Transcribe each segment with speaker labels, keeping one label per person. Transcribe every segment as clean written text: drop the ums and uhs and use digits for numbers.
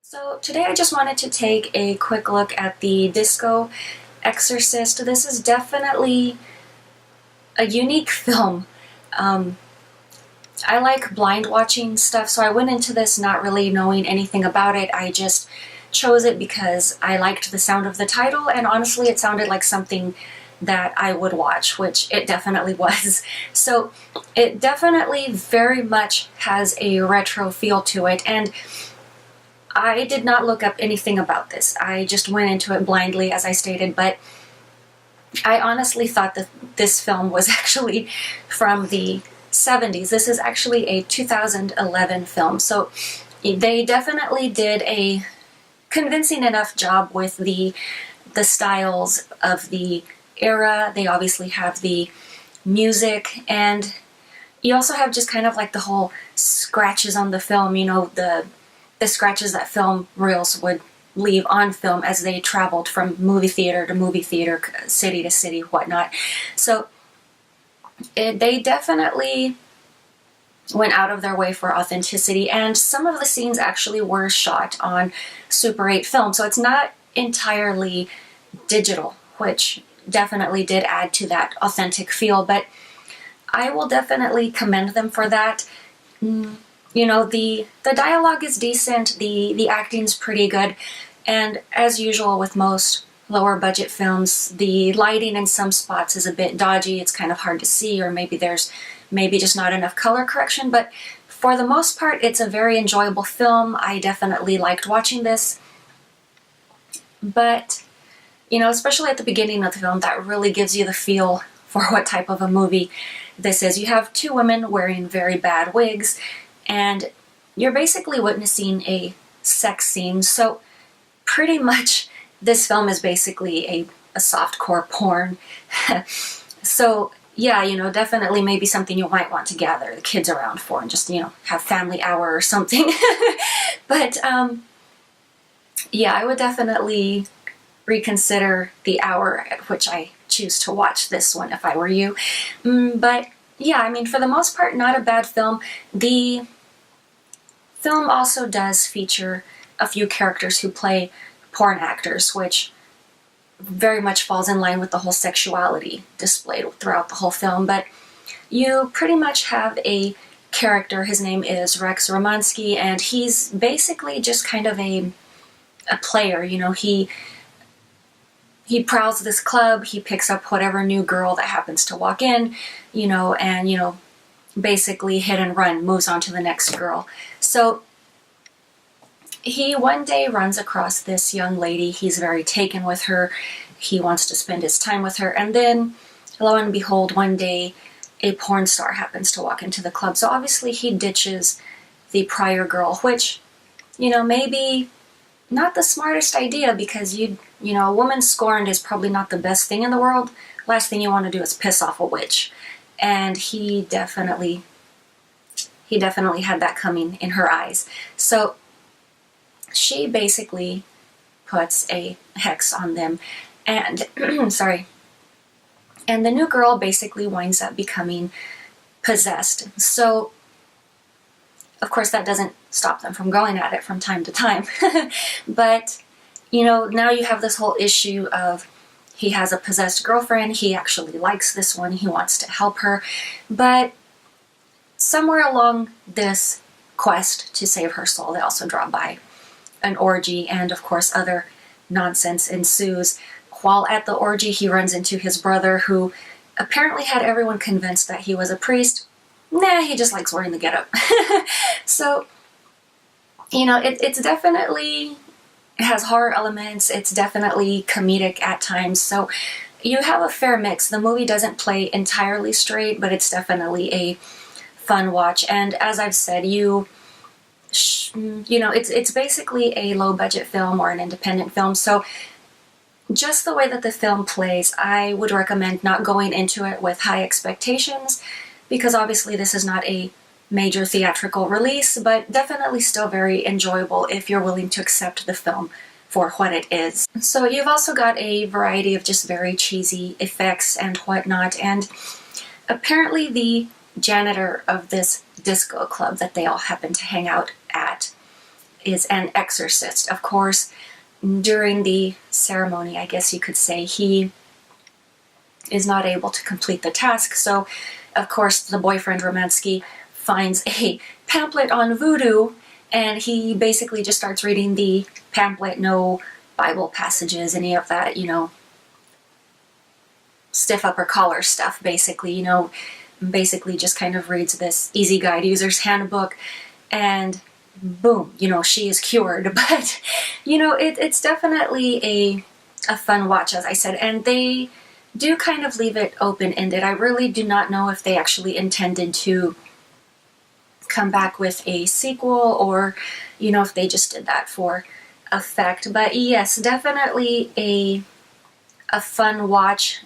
Speaker 1: So today I just wanted to take a quick look at the disco Exorcist. This is definitely a unique film. Um, I like blind watching stuff, so I went into this not really knowing anything about it. I just chose it because I liked the sound of the title, and honestly it sounded like something that I would watch, which it definitely was. So it definitely very much has a retro feel to it, and I did not look up anything about this. I just went into it blindly, as I stated, but I honestly thought that this film was actually from the 70s. This is actually a 2011 film, so they definitely did a convincing enough job with the styles of the era. They obviously have the music, and you also have just kind of like the whole scratches on the film, the scratches that film reels would leave on film as they traveled from movie theater to movie theater, city to city, whatnot. So they definitely went out of their way for authenticity, and some of the scenes actually were shot on Super 8 film, so it's not entirely digital, which definitely did add to that authentic feel, but I will definitely commend them for that. The dialogue is decent, the acting's pretty good, and as usual with most lower budget films, the lighting in some spots is a bit dodgy. It's kind of hard to see, or maybe there's just not enough color correction, but for the most part it's a very enjoyable film. I definitely liked watching this, but especially at the beginning of the film, that really gives you the feel for what type of a movie this is. You have two women wearing very bad wigs, and you're basically witnessing a sex scene. So pretty much this film is basically a softcore porn. So yeah, definitely maybe something you might want to gather the kids around for and just, have family hour or something. But yeah, I would definitely reconsider the hour at which I choose to watch this one if I were you. But yeah, for the most part, not a bad film. The film also does feature a few characters who play porn actors, which very much falls in line with the whole sexuality displayed throughout the whole film. But you pretty much have a character, his name is Rex Romansky, and he's basically just kind of a player. He prowls this club, he picks up whatever new girl that happens to walk in, and basically hit and run, moves on to the next girl. So he one day runs across this young lady. He's very taken with her. He wants to spend his time with her. And then, lo and behold, one day a porn star happens to walk into the club. So obviously he ditches the prior girl, which, maybe not the smartest idea, because a woman scorned is probably not the best thing in the world. Last thing you want to do is piss off a witch. And he definitely had that coming in her eyes. So she basically puts a hex on them, and sorry, and the new girl basically winds up becoming possessed. So of course that doesn't stop them from going at it from time to time. But now you have this whole issue of, he has a possessed girlfriend, he actually likes this one, he wants to help her, but somewhere along this quest to save her soul, they also drop by an orgy, and of course other nonsense ensues. While at the orgy, he runs into his brother, who apparently had everyone convinced that he was a priest. Nah, he just likes wearing the getup. So it's definitely, it has horror elements, it's definitely comedic at times, so you have a fair mix. The movie doesn't play entirely straight, but it's definitely a fun watch. And as I've said, it's basically a low-budget film or an independent film, so just the way that the film plays, I would recommend not going into it with high expectations, because obviously this is not a major theatrical release, but definitely still very enjoyable if you're willing to accept the film for what it is. So you've also got a variety of just very cheesy effects and whatnot, and apparently the janitor of this disco club that they all happen to hang out at is an exorcist. Of course, during the ceremony, I guess you could say, he is not able to complete the task. So, of course, the boyfriend, Romansky, finds a pamphlet on voodoo, and he basically just starts reading the pamphlet. No Bible passages, any of that, stiff upper collar stuff, basically, basically just kind of reads this Easy Guide User's Handbook, and boom, she is cured. But, it's definitely a fun watch, as I said, and they do kind of leave it open-ended. I really do not know if they actually intended to come back with a sequel, or, if they just did that for effect. But yes, definitely a fun watch.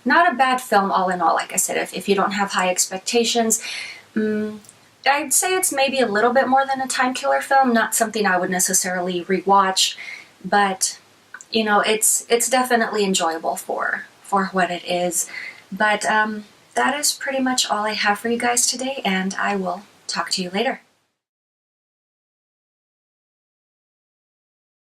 Speaker 1: Not a bad film all in all, like I said, if you don't have high expectations. I'd say it's maybe a little bit more than a time killer film, not something I would necessarily rewatch, but it's definitely enjoyable for what it is. But that is pretty much all I have for you guys today, and I will talk to you later.